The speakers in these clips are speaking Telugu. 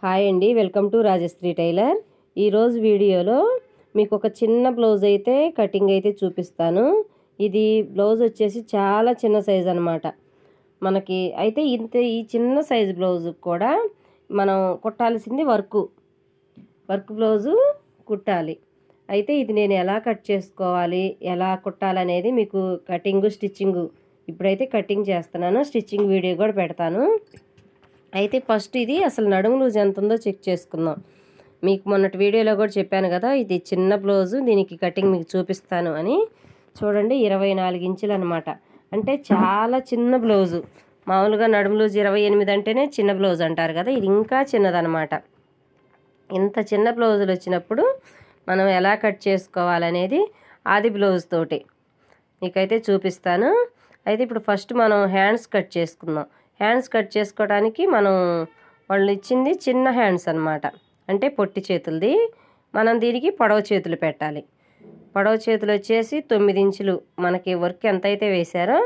హాయ్ అండి, వెల్కమ్ టు రాజశ్రీ టైలర్. ఈరోజు వీడియోలో మీకు ఒక చిన్న బ్లౌజ్ అయితే కటింగ్ అయితే చూపిస్తాను. ఇది బ్లౌజ్ వచ్చేసి చాలా చిన్న సైజ్ అనమాట. మనకి అయితే ఈ చిన్న సైజ్ బ్లౌజ్ కూడా మనం కుట్టాల్సింది వర్క్ బ్లౌజు కుట్టాలి. అయితే ఇది నేను ఎలా కట్ చేసుకోవాలి, ఎలా కుట్టాలనేది మీకు కటింగ్ స్టిచ్చింగ్ ఇప్పుడైతే కటింగ్ చేస్తున్నాను. స్టిచ్చింగ్ వీడియో కూడా పెడతాను. అయితే ఫస్ట్ ఇది అసలు నడుము లూజ్ ఎంత ఉందో చెక్ చేసుకుందాం. మీకు మొన్నటి వీడియోలో కూడా చెప్పాను కదా, ఇది చిన్న బ్లౌజు, దీనికి కటింగ్ మీకు చూపిస్తాను అని. చూడండి, 24 ఇంచులు అనమాట. అంటే చాలా చిన్న బ్లౌజు. మామూలుగా నడుము లూజ్ 28 అంటేనే చిన్న బ్లౌజ్ అంటారు కదా, ఇది ఇంకా చిన్నదనమాట. ఇంత చిన్న బ్లౌజులు వచ్చినప్పుడు మనం ఎలా కట్ చేసుకోవాలనేది ఆది బ్లౌజ్ తోటి మీకైతే చూపిస్తాను. అయితే ఇప్పుడు ఫస్ట్ మనం హ్యాండ్స్ కట్ చేసుకుందాం. హ్యాండ్స్ కట్ చేసుకోవడానికి మనం వాళ్ళు ఇచ్చింది చిన్న హ్యాండ్స్ అనమాట, అంటే పొట్టి చేతులది. మనం దీనికి పొడవ చేతులు పెట్టాలి. పొడవ చేతులు వచ్చేసి 9 ఇంచులు. మనకి వర్క్ ఎంత అయితే వేశారో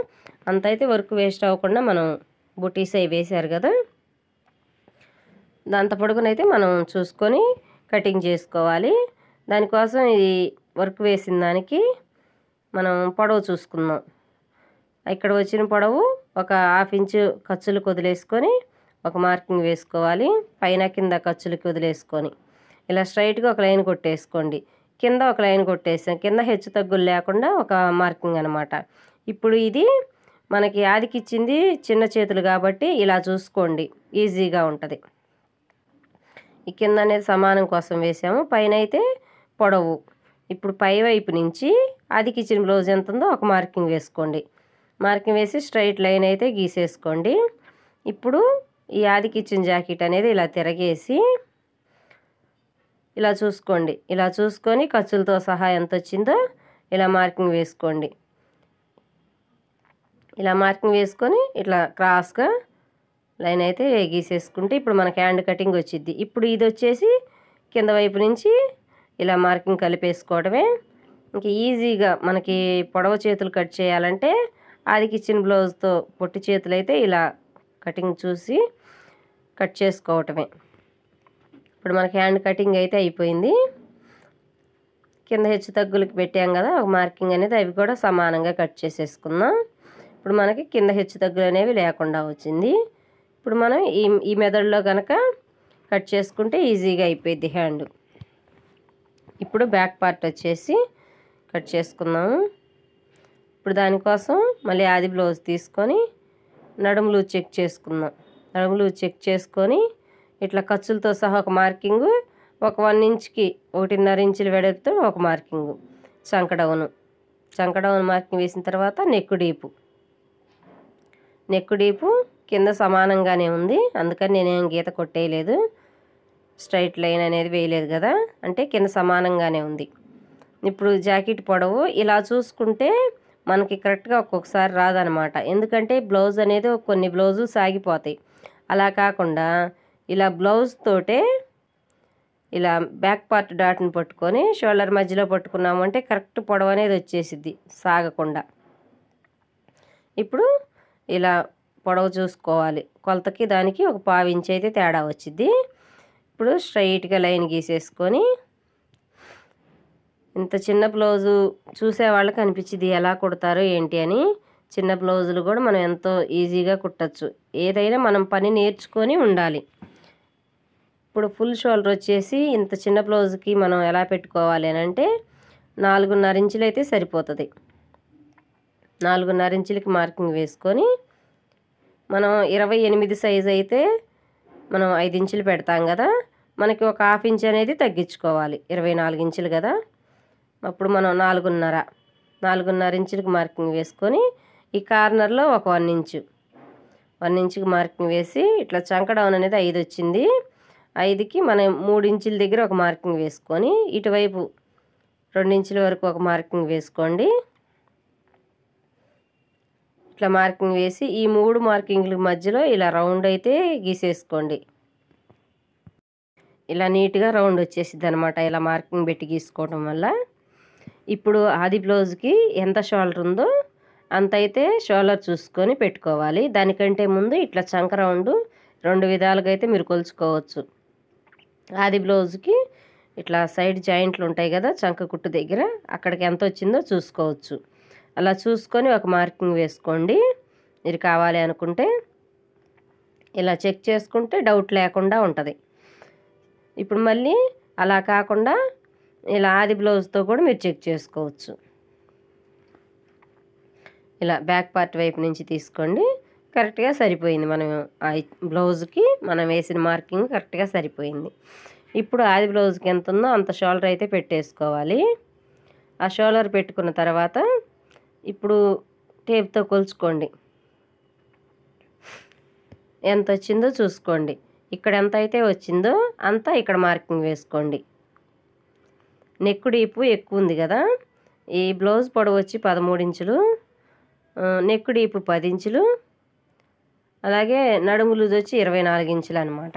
అంతైతే వర్క్ వేస్ట్ అవ్వకుండా మనం బుటీస్ అవి వేశారు కదా, దాంత పొడుగునైతే మనం చూసుకొని కటింగ్ చేసుకోవాలి. దానికోసం ఇది వర్క్ వేసిన దానికి మనం పొడవు చూసుకుందాం. ఇక్కడ వచ్చిన పొడవు ఒక 1/2 ఇంచు ఖర్చులకు వదిలేసుకొని ఒక మార్కింగ్ వేసుకోవాలి. పైన కింద ఖర్చులకి వదిలేసుకొని ఇలా స్ట్రైట్గా ఒక లైన్ కొట్టేసుకోండి. కింద ఒక లైన్ కొట్టేసాం, కింద హెచ్చు తగ్గులు లేకుండా ఒక మార్కింగ్ అనమాట. ఇప్పుడు ఇది మనకి ఆదికి ఇచ్చింది చిన్న చేతులు కాబట్టి ఇలా చూసుకోండి, ఈజీగా ఉంటుంది. ఈ కింద అనేది సమానం కోసం వేసాము, పైన అయితే పొడవు. ఇప్పుడు పై వైపు నుంచి ఆదికి ఇచ్చిన బ్లౌజ్ ఎంత ఉందో ఒక మార్కింగ్ వేసుకోండి. మార్కింగ్ వేసి స్ట్రైట్ లైన్ అయితే గీసేసుకోండి. ఇప్పుడు ఈ ఆదికి ఇచ్చిన జాకెట్ అనేది ఇలా తిరగేసి ఇలా చూసుకోండి. ఇలా చూసుకొని ఖర్చులతో సహా ఎంత వచ్చిందో ఇలా మార్కింగ్ వేసుకోండి. ఇలా మార్కింగ్ వేసుకొని ఇట్లా క్రాస్గా లైన్ అయితే గీసేసుకుంటే ఇప్పుడు మనకి హ్యాండ్ కటింగ్ వచ్చింది. ఇప్పుడు ఇది వచ్చేసి కింద వైపు నుంచి ఇలా మార్కింగ్ కలిపేసుకోవడమే. ఇంక ఈజీగా మనకి పొడవ చేతులు కట్ చేయాలంటే ఆదికి ఇచ్చిన బ్లౌజ్తో పొట్టి చేతులు అయితే ఇలా కటింగ్ చూసి కట్ చేసుకోవటమే. ఇప్పుడు మనకి హ్యాండ్ కటింగ్ అయితే అయిపోయింది. కింద హెచ్చు తగ్గులకి పెట్టాం కదా ఒక మార్కింగ్ అనేది, అవి కూడా సమానంగా కట్ చేసేసుకుందాం. ఇప్పుడు మనకి కింద హెచ్చు తగ్గులు అనేవి లేకుండా వచ్చింది. ఇప్పుడు మనం ఈ మెథడ్లో కనుక కట్ చేసుకుంటే ఈజీగా అయిపోయింది హ్యాండ్. ఇప్పుడు బ్యాక్ పార్ట్ వచ్చేసి కట్ చేసుకుందాము. ఇప్పుడు దానికోసం మళ్ళీ ఆది బ్లౌజ్ తీసుకొని నడుము లూజ్ చెక్ చేసుకుందాం. నడుము లూజ్ చెక్ చేసుకొని ఇట్లా ఖర్చులతో సహా ఒక మార్కింగు, ఒక 1 ఇంచ్కి 1.5 ఇంచుల వెడల్పుతో ఒక మార్కింగు. చంక డౌన్ మార్కింగ్ వేసిన తర్వాత నెక్ డీపు కింద సమానంగానే ఉంది, అందుకని నేనేం గీత కొట్టేయలేదు. స్ట్రైట్ లైన్ అనేది వేయలేదు కదా, అంటే కింద సమానంగానే ఉంది. ఇప్పుడు జాకెట్ పొడవు ఇలా చూసుకుంటే మనకి కరెక్ట్గా ఒక్కొక్కసారి రాదనమాట. ఎందుకంటే బ్లౌజ్ అనేది కొన్ని బ్లౌజులు సాగిపోతాయి. అలా కాకుండా ఇలా బ్లౌజ్ తోటే ఇలా బ్యాక్ పార్ట్ డాట్ని పట్టుకొని షోల్డర్ మధ్యలో పట్టుకున్నామంటే కరెక్ట్ పొడవు అనేది వచ్చేసిద్ది సాగకుండా. ఇప్పుడు ఇలా పొడవు చూసుకోవాలి, కొలతకి దానికి ఒక 1/4 ఇంచ్ అయితే తేడా వచ్చిద్ది. ఇప్పుడు స్ట్రైట్గా లైన్ గీసేసుకొని ఇంత చిన్న బ్లౌజు చూసే వాళ్ళకి అనిపించింది ఎలా కుడతారో ఏంటి అని. చిన్న బ్లౌజులు కూడా మనం ఎంతో ఈజీగా కుట్టచ్చు. ఏదైనా మనం పని నేర్చుకొని ఉండాలి. ఇప్పుడు ఫుల్ షోల్డర్ వచ్చేసి ఇంత చిన్న బ్లౌజ్కి మనం ఎలా పెట్టుకోవాలి అని అంటే 4.5 ఇంచులు అయితే సరిపోతుంది. 4.5 ఇంచులకి మార్కింగ్ వేసుకొని మనం 28 సైజు అయితే మనం 5 ఇంచులు పెడతాం కదా, మనకి ఒక 1/2 ఇంచ్ అనేది తగ్గించుకోవాలి. 24 ఇంచులు కదా, అప్పుడు మనం 4.5 ఇంచులకి మార్కింగ్ వేసుకొని ఈ కార్నర్లో ఒక 1 ఇంచుకి మార్కింగ్ వేసి ఇట్లా చంక డౌన్ అనేది 5 వచ్చింది. 5కి మనం 3 ఇంచుల దగ్గర ఒక మార్కింగ్ వేసుకొని ఇటువైపు 2 ఇంచుల వరకు ఒక మార్కింగ్ వేసుకోండి. ఇట్లా మార్కింగ్ వేసి ఈ 3 మార్కింగ్ల మధ్యలో ఇలా రౌండ్ అయితే గీసేసుకోండి. ఇలా నీట్గా రౌండ్ వచ్చేసిద్ది అనమాట, ఇలా మార్కింగ్ పెట్టి గీసుకోవడం వల్ల. ఇప్పుడు ఆది బ్లౌజ్కి ఎంత షోల్డర్ ఉందో అంత అయితే షోల్డర్ చూసుకొని పెట్టుకోవాలి. దానికంటే ముందు ఇట్లా చంక రౌండ్ 2 విధాలుగా అయితే మీరు కొలుచుకోవచ్చు. ఆది బ్లౌజ్కి ఇట్లా సైడ్ జాయింట్లు ఉంటాయి కదా చంక కుట్టు దగ్గర, అక్కడికి ఎంత వచ్చిందో చూసుకోవచ్చు. అలా చూసుకొని ఒక మార్కింగ్ వేసుకోండి. ఇది కావాలి అనుకుంటే ఇలా చెక్ చేసుకుంటే డౌట్ లేకుండా ఉంటుంది. ఇప్పుడు మళ్ళీ అలా కాకుండా ఇలా ఆది బ్లౌజ్తో కూడా మీరు చెక్ చేసుకోవచ్చు. ఇలా బ్యాక్ పార్ట్ వైపు నుంచి తీసుకోండి. కరెక్ట్గా సరిపోయింది. మనం ఆ బ్లౌజ్కి మనం వేసిన మార్కింగ్ కరెక్ట్గా సరిపోయింది. ఇప్పుడు ఆది బ్లౌజ్కి ఎంత ఉందో అంత షోల్డర్ అయితే పెట్టేసుకోవాలి. ఆ షోల్డర్ పెట్టుకున్న తర్వాత ఇప్పుడు టేప్తో కొలుచుకోండి. ఎంత వచ్చిందో చూసుకోండి. ఇక్కడ ఎంత అయితే వచ్చిందో అంతా ఇక్కడ మార్కింగ్ వేసుకోండి. నెక్ డీపు ఎక్కువ ఉంది కదా, ఈ బ్లౌజ్ పొడవు వచ్చి 13 ఇంచులు, నెక్ డీపు 10 ఇంచులు, అలాగే నడుము లూజ్ వచ్చి 24 ఇంచులు అనమాట.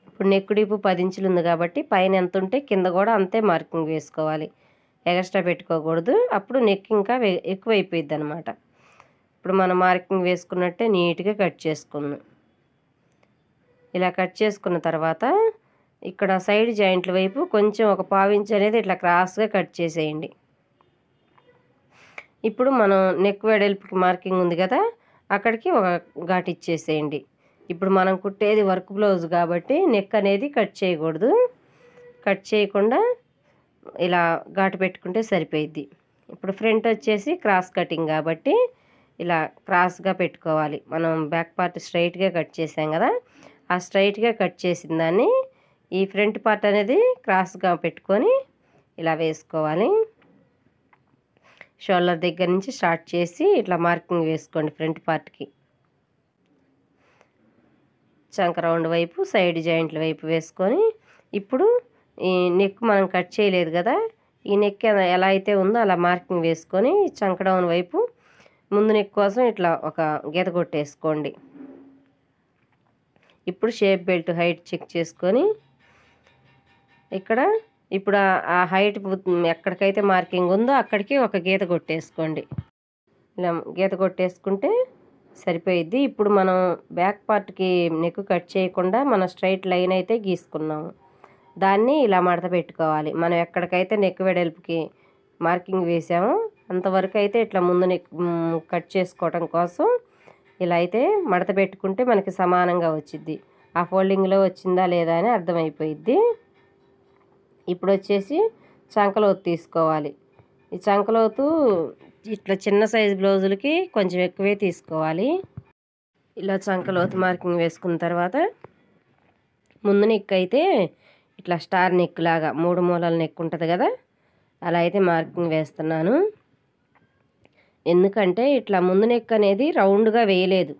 ఇప్పుడు నెక్ డీపు 10 ఇంచులు ఉంది కాబట్టి పైన ఎంత ఉంటే కింద కూడా అంతే మార్కింగ్ వేసుకోవాలి. ఎక్స్ట్రా పెట్టుకోకూడదు, అప్పుడు నెక్ ఇంకా ఎక్కువ అయిపోయింది అనమాట. ఇప్పుడు మనం మార్కింగ్ వేసుకున్నట్టే నీట్గా కట్ చేసుకున్నాం. ఇలా కట్ చేసుకున్న తర్వాత ఇక్కడ సైడ్ జాయింట్ల వైపు కొంచెం ఒక 1/4 ఇంచ్ అనేది ఇట్లా క్రాస్గా కట్ చేసేయండి. ఇప్పుడు మనం నెక్ వెడల్పుకి మార్కింగ్ ఉంది కదా, అక్కడికి ఒక ఘాట్ ఇచ్చేసేయండి. ఇప్పుడు మనం కుట్టేది వర్క్ బ్లౌజ్ కాబట్టి నెక్ అనేది కట్ చేయకూడదు. కట్ చేయకుండా ఇలా ఘాటు పెట్టుకుంటే సరిపోయిద్ది. ఇప్పుడు ఫ్రంట్ వచ్చేసి క్రాస్ కటింగ్ కాబట్టి ఇలా క్రాస్గా పెట్టుకోవాలి. మనం బ్యాక్ పార్ట్ స్ట్రైట్గా కట్ చేసాం కదా, ఆ స్ట్రైట్గా కట్ చేసిన దాన్ని ఈ ఫ్రంట్ పార్ట్ అనేది క్రాస్గా పెట్టుకొని ఇలా వేసుకోవాలి. షోల్డర్ దగ్గర నుంచి స్టార్ట్ చేసి ఇట్లా మార్కింగ్ వేసుకోండి ఫ్రంట్ పార్ట్కి. చంక రౌండ్ వైపు సైడ్ జాయింట్ల వైపు వేసుకొని ఇప్పుడు ఈ నెక్ మనం కట్ చేయలేదు కదా, ఈ నెక్ ఎలా అయితే ఉందో అలా మార్కింగ్ వేసుకొని చంక డౌన్ వైపు ముందు నెక్ కోసం ఇట్లా ఒక గీత కొట్టేసుకోండి. ఇప్పుడు షేప్ బెల్ట్ హైట్ చెక్ చేసుకొని ఇక్కడ ఇప్పుడు ఆ హైట్ ఎక్కడికైతే మార్కింగ్ ఉందో అక్కడికి ఒక గీత కొట్టేసుకోండి. ఇలా గీత కొట్టేసుకుంటే సరిపోయిద్ది. ఇప్పుడు మనం బ్యాక్ పార్ట్కి నెక్ కట్ చేయకుండా మనం స్ట్రైట్ లైన్ అయితే గీసుకున్నాము, దాన్ని ఇలా మడత పెట్టుకోవాలి. మనం ఎక్కడికైతే నెక్ వెడల్పుకి మార్కింగ్ వేసామో అంతవరకు అయితే ఇట్లా ముందు నెక్ కట్ చేసుకోవడం కోసం ఇలా అయితే మడత పెట్టుకుంటే మనకి సమానంగా వచ్చిద్ది. ఆ ఫోల్డింగ్లో వచ్చిందా లేదా అని అర్థమైపోయిద్ది. ఇప్పుడు వచ్చేసి చంకలోతు తీసుకోవాలి. ఈ చంకలోతు ఇట్లా చిన్న సైజు బ్లౌజులకి కొంచెం ఎక్కువే తీసుకోవాలి. ఇలా చంకలోతు మార్కింగ్ వేసుకున్న తర్వాత ముందు నెక్ అయితే ఇట్లా స్టార్ నెక్ లాగా 3 మూలల నెక్ ఉంటుంది కదా, అలా అయితే మార్కింగ్ వేస్తున్నాను. ఎందుకంటే ఇట్లా ముందు నెక్ అనేది రౌండ్గా వేయలేదు,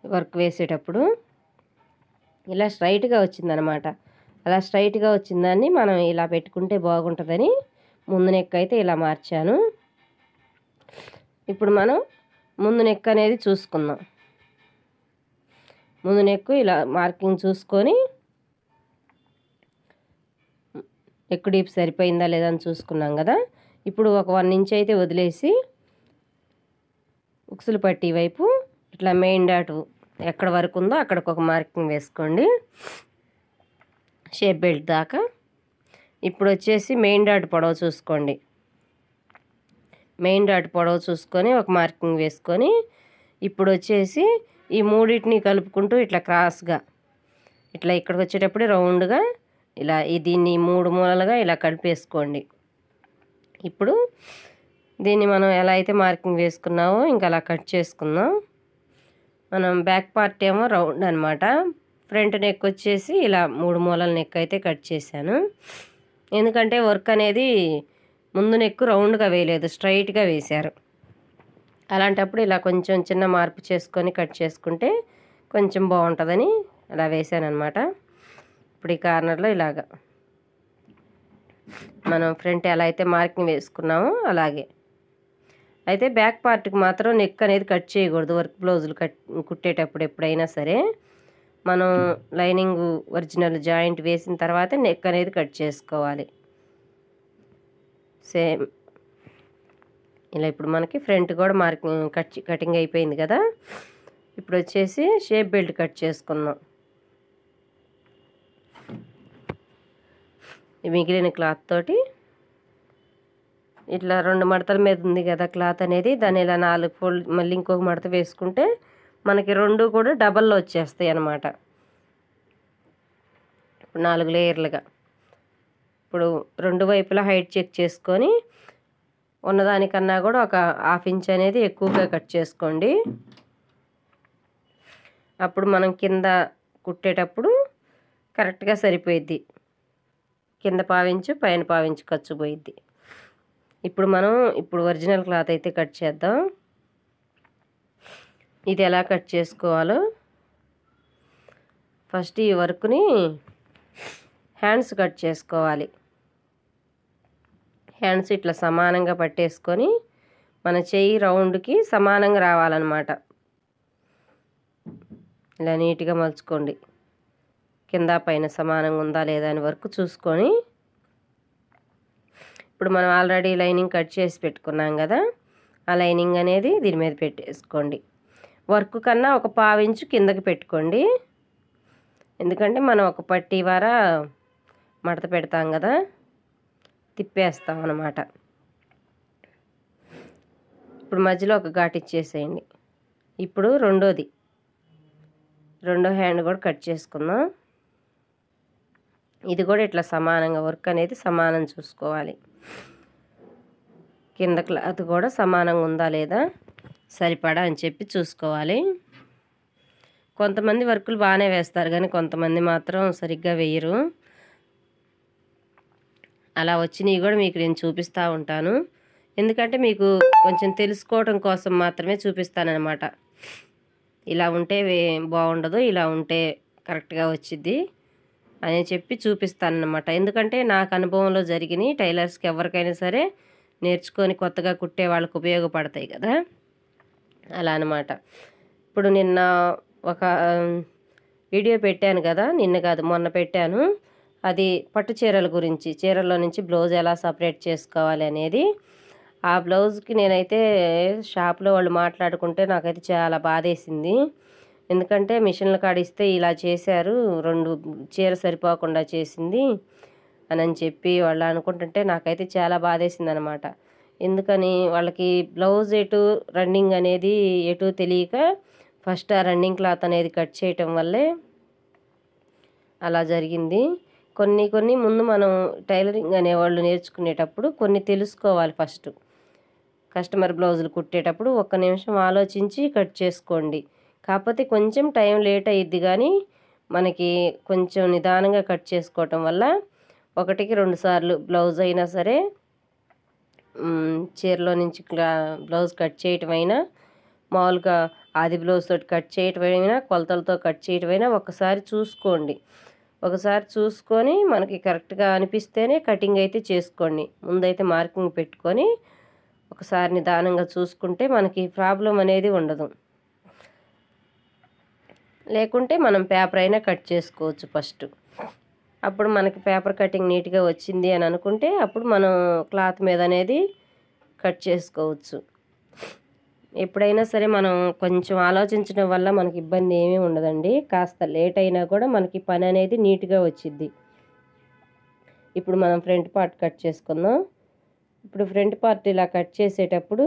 వర్క్ వేసేటప్పుడు ఇలా స్ట్రైట్గా వచ్చిందనమాట. అలా స్ట్రైట్గా వచ్చిందాన్ని మనం ఇలా పెట్టుకుంటే బాగుంటుందని ముందు నెక్ అయితే ఇలా మార్చాను. ఇప్పుడు మనం ముందు నెక్ అనేది చూసుకుందాం. ముందు నెక్ ఇలా మార్కింగ్ చూసుకొని నెక్ డీప్ సరిపోయిందా లేదా అని చూసుకున్నాం కదా, ఇప్పుడు ఒక 1 ఇంచ్ అయితే వదిలేసి ఉక్సులు పట్టి వైపు ఇట్లా మెయిన్ డాట్ ఎక్కడ వరకు ఉందో అక్కడికి ఒక మార్కింగ్ వేసుకోండి, షేప్ బెల్ట్ దాకా. ఇప్పుడు వచ్చేసి మెయిన్ డాట్ పొడవు చూసుకోండి. మెయిన్ డాట్ పొడవు చూసుకొని ఒక మార్కింగ్ వేసుకొని ఇప్పుడు వచ్చేసి ఈ మూడింటిని కలుపుకుంటూ ఇట్లా క్రాస్గా ఇట్లా ఇక్కడికి వచ్చేటప్పుడు రౌండ్గా ఇలా దీన్ని 3 మూలలుగా ఇలా కలిపేసుకోండి. ఇప్పుడు దీన్ని మనం ఎలా అయితే మార్కింగ్ వేసుకున్నామో ఇంకా అలా కట్ చేసుకుందాం. మనం బ్యాక్ పార్ట్ ఏమో రౌండ్ అనమాట, ఫ్రంట్ నెక్ వచ్చేసి ఇలా 3 మూలల నెక్ అయితే కట్ చేశాను. ఎందుకంటే వర్క్ అనేది ముందు నెక్ రౌండ్గా వేయలేదు, స్ట్రైట్గా వేశారు. అలాంటప్పుడు ఇలా కొంచెం చిన్న మార్పు చేసుకొని కట్ చేసుకుంటే కొంచెం బాగుంటుందని అలా వేసాను అనమాట. ఇప్పుడు ఈ కార్నర్లో ఇలాగా మనం ఫ్రంట్ ఎలా అయితే మార్కింగ్ వేసుకున్నామో అలాగే. అయితే బ్యాక్ పార్ట్కి మాత్రం నెక్ అనేది కట్ చేయకూడదు. వర్క్ బ్లౌజులు కుట్టేటప్పుడు ఎప్పుడైనా సరే మనం లైనింగ్ ఒరిజినల్ జాయింట్ వేసిన తర్వాత నెక్ అనేది కట్ చేసుకోవాలి. సేమ్ ఇలా ఇప్పుడు మనకి ఫ్రంట్ కూడా మార్కింగ్ కటింగ్ అయిపోయింది కదా. ఇప్పుడు వచ్చేసి షేప్ బెల్ట్ కట్ చేసుకుందాం. మిగిలిన క్లాత్ తోటి ఇట్లా 2 మడతల మీద ఉంది కదా క్లాత్ అనేది, దాన్ని ఇలా 4 ఫోల్డ్ మళ్ళీ ఇంకొక మడత వేసుకుంటే మనకి 2 కూడా డబల్లో వచ్చేస్తాయి అన్నమాట. ఇప్పుడు 4 లేయర్లుగా. ఇప్పుడు 2 వైపులా హైట్ చెక్ చేసుకొని ఉన్నదానికన్నా కూడా ఒక 1/2 ఇంచ్ అనేది ఎక్కువగా కట్ చేసుకోండి. అప్పుడు మనం కింద కుట్టేటప్పుడు కరెక్ట్గా సరిపోయిద్ది. కింద 1/2 ఇంచు పైన 1/2 ఇంచు ఖర్చు పోయిద్ది. ఇప్పుడు ఒరిజినల్ క్లాత్ అయితే కట్ చేద్దాం. ఇది ఎలా కట్ చేసుకోవాలో ఫస్ట్ ఈ వర్క్ని హ్యాండ్స్ కట్ చేసుకోవాలి. హ్యాండ్స్ ఇట్లా సమానంగా పట్టేసుకొని మన చెయ్యి రౌండ్కి సమానంగా రావాలన్నమాట. ఇలా నీట్గా మలుచుకోండి. కింద పైన సమానంగా ఉందా లేదా అని వర్క్ చూసుకొని, ఇప్పుడు మనం ఆల్రెడీ లైనింగ్ కట్ చేసి పెట్టుకున్నాం కదా, ఆ లైనింగ్ అనేది దీని మీద పెట్టేసుకోండి. వర్క్ కన్నా ఒక 1/2 ఇంచు కిందకి పెట్టుకోండి. ఎందుకంటే మనం ఒక పట్టీ వార మడత పెడతాం కదా, తిప్పేస్తాం అన్నమాట. ఇప్పుడు మధ్యలో ఒక ఘాట్ ఇచ్చేసేయండి. ఇప్పుడు రెండో హ్యాండ్ కూడా కట్ చేసుకుందాం. ఇది కూడా ఇట్లా సమానంగా వర్క్ అనేది సమానం చూసుకోవాలి. కింద క్లాత్ కూడా సమానంగా ఉందా లేదా సరిపడా అని చెప్పి చూసుకోవాలి. కొంతమంది వర్కులు బాగానే వేస్తారు కానీ కొంతమంది మాత్రం సరిగ్గా వేయరు. అలా వచ్చినవి కూడా మీకు నేను చూపిస్తూ ఉంటాను. ఎందుకంటే మీకు కొంచెం తెలుసుకోవడం కోసం మాత్రమే చూపిస్తానన్నమాట. ఇలా ఉంటే బాగుండదు, ఇలా ఉంటే కరెక్ట్గా వచ్చిద్ది అని చెప్పి చూపిస్తానన్నమాట. ఎందుకంటే నాకు అనుభవంలో జరిగినాయి, టైలర్స్కి ఎవరికైనా సరే నేర్చుకొని కొత్తగా కుట్టే వాళ్ళకు ఉపయోగపడతాయి కదా, అలా అన్నమాట. ఇప్పుడు నిన్న ఒక వీడియో పెట్టాను కదా, నిన్న కాదు మొన్న పెట్టాను. అది పట్టు చీరల గురించి, చీరల్లో నుంచి బ్లౌజ్ ఎలా సపరేట్ చేసుకోవాలి అనేది. ఆ బ్లౌజ్కి నేనైతే షాప్లో వాళ్ళు మాట్లాడుకుంటే నాకైతే చాలా బాధేసింది. ఎందుకంటే మిషన్లు కాడిస్తే ఇలా చేశారు, 2 చీర సరిపోకుండా చేసింది అని చెప్పి వాళ్ళు అనుకుంటుంటే నాకైతే చాలా బాధేసింది అనమాట. ఎందుకని వాళ్ళకి బ్లౌజ్ ఎటు రన్నింగ్ అనేది ఎటు తెలియక ఫస్ట్ ఆ రన్నింగ్ క్లాత్ అనేది కట్ చేయటం వల్లే అలా జరిగింది. కొన్ని ముందు మనం టైలరింగ్ అనేవాళ్ళు నేర్చుకునేటప్పుడు కొన్ని తెలుసుకోవాలి. ఫస్ట్ కస్టమర్ బ్లౌజులు కుట్టేటప్పుడు 1 నిమిషం ఆలోచించి కట్ చేసుకోండి. కాకపోతే కొంచెం టైం లేట్ అయ్యిద్ది కానీ మనకి కొంచెం నిదానంగా కట్ చేసుకోవటం వల్ల 1కి 2 సార్లు బ్లౌజ్ అయినా సరే, చీరలో నుంచి బ్లౌజ్ కట్ చేయటం అయినా, మామూలుగా ఆది బ్లౌజ్ తోటి కట్ చేయటం అయినా, కొలతలతో కట్ చేయటం అయినా ఒకసారి చూసుకోండి. ఒకసారి చూసుకొని మనకి కరెక్ట్గా అనిపిస్తేనే కటింగ్ అయితే చేసుకోండి. ముందైతే మార్కింగ్ పెట్టుకొని ఒకసారి నిదానంగా చూసుకుంటే మనకి ప్రాబ్లం అనేది ఉండదు. లేకుంటే మనం పేపర్ అయినా కట్ చేసుకోవచ్చు ఫస్ట్. అప్పుడు మనకి పేపర్ కటింగ్ నీట్గా వచ్చింది అని అనుకుంటే అప్పుడు మనం క్లాత్ మీద అనేది కట్ చేసుకోవచ్చు. ఎప్పుడైనా సరే మనం కొంచెం ఆలోచించడం వల్ల మనకి ఇబ్బంది ఏమీ ఉండదండి. కాస్త లేట్ అయినా కూడా మనకి పని అనేది నీట్గా వచ్చిద్ది. ఇప్పుడు మనం ఫ్రంట్ పార్ట్ కట్ చేసుకుందాం. ఇప్పుడు ఫ్రంట్ పార్ట్ ఇలా కట్ చేసేటప్పుడు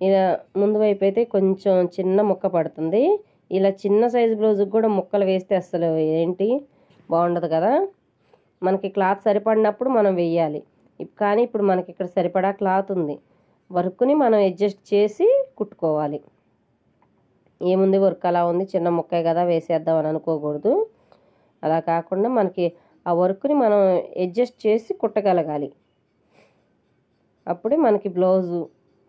ఇలా ముందు వైపు అయితే కొంచెం చిన్న ముక్క పడుతుంది. ఇలా చిన్న సైజు బ్లౌజుకి కూడా ముక్కలు వేస్తే అసలు ఏంటి బాగుండదు కదా. మనకి క్లాత్ సరిపడినప్పుడు మనం వెయ్యాలి. కానీ ఇప్పుడు మనకి ఇక్కడ సరిపడా క్లాత్ ఉంది. వర్క్ని మనం అడ్జస్ట్ చేసి కుట్టుకోవాలి. ఏముంది వర్క్ అలా ఉంది, చిన్న ముక్కే కదా వేసేద్దాం అని అనుకోకూడదు. అలా కాకుండా మనకి ఆ వర్క్ని మనం అడ్జస్ట్ చేసి కుట్టగలగాలి. అప్పుడే మనకి బ్లౌజు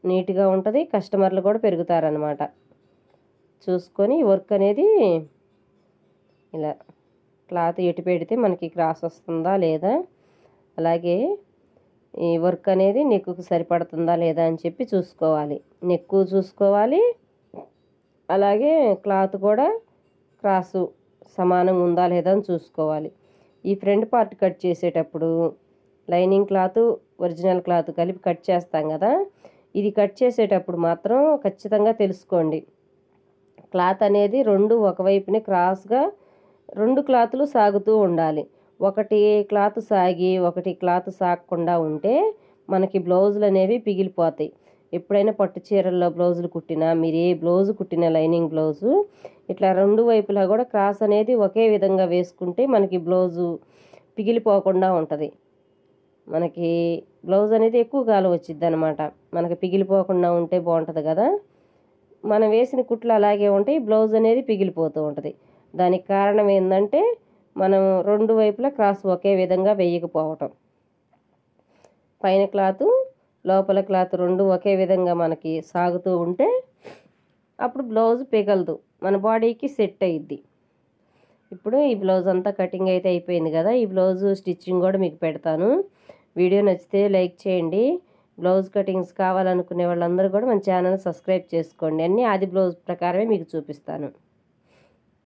నీట్గా ఉంటుంది, కస్టమర్లు కూడా పెరుగుతారనమాట. చూసుకొని వర్క్ అనేది ఇలా క్లాత్ ఎటు పెడితే మనకి క్రాస్ వస్తుందా లేదా, అలాగే ఈ వర్క్ అనేది నెక్కుకు సరిపడుతుందా లేదా అని చెప్పి చూసుకోవాలి. నెక్కు చూసుకోవాలి, అలాగే క్లాత్ కూడా క్రాసు సమానంగా ఉందా లేదా అని చూసుకోవాలి. ఈ ఫ్రంట్ పార్ట్ కట్ చేసేటప్పుడు లైనింగ్ క్లాత్ ఒరిజినల్ క్లాత్ కలిపి కట్ చేస్తాం కదా, ఇది కట్ చేసేటప్పుడు మాత్రం ఖచ్చితంగా తెలుసుకోండి. క్లాత్ అనేది 2 ఒకవైపునే క్రాస్గా 2 క్లాతులు సాగుతూ ఉండాలి. ఒకటి క్లాత్ సాగి ఒకటి క్లాత్ సాగకుండా ఉంటే మనకి బ్లౌజులు అనేవి పిగిలిపోతాయి. ఎప్పుడైనా పట్టు చీరల్లో బ్లౌజులు కుట్టినా, మీరు ఏ బ్లౌజు కుట్టిన లైనింగ్ బ్లౌజు ఇట్లా రెండు వైపులా కూడా క్రాస్ అనేది ఒకే విధంగా వేసుకుంటే మనకి బ్లౌజు పిగిలిపోకుండా ఉంటుంది. మనకి బ్లౌజ్ అనేది ఎక్కువ కాలం వచ్చిద్ది అనమాట. మనకి పిగిలిపోకుండా ఉంటే బాగుంటుంది కదా. మనం వేసిన కుట్లు అలాగే ఉంటాయి, బ్లౌజ్ అనేది పిగిలిపోతూ ఉంటుంది. దానికి కారణం ఏంటంటే మనం రెండు వైపులా క్రాస్ ఒకే విధంగా వేయకపోవటం. పైన క్లాత్ లోపల క్లాత్ రెండు ఒకే విధంగా మనకి సాగుతూ ఉంటే అప్పుడు బ్లౌజ్ పిగలదు, మన బాడీకి సెట్ అయ్యిద్ది. ఇప్పుడు ఈ బ్లౌజ్ అంతా కటింగ్ అయితే అయిపోయింది కదా. ఈ బ్లౌజ్ స్టిచ్చింగ్ కూడా మీకు పెడతాను. వీడియో నచ్చితే లైక్ చేయండి. బ్లౌజ్ కటింగ్స్ కావాలనుకునే వాళ్ళందరూ కూడా మన ఛానల్ సబ్స్క్రైబ్ చేసుకోండి. అన్నీ ఆది బ్లౌజ్ ప్రకారమే మీకు చూపిస్తాను.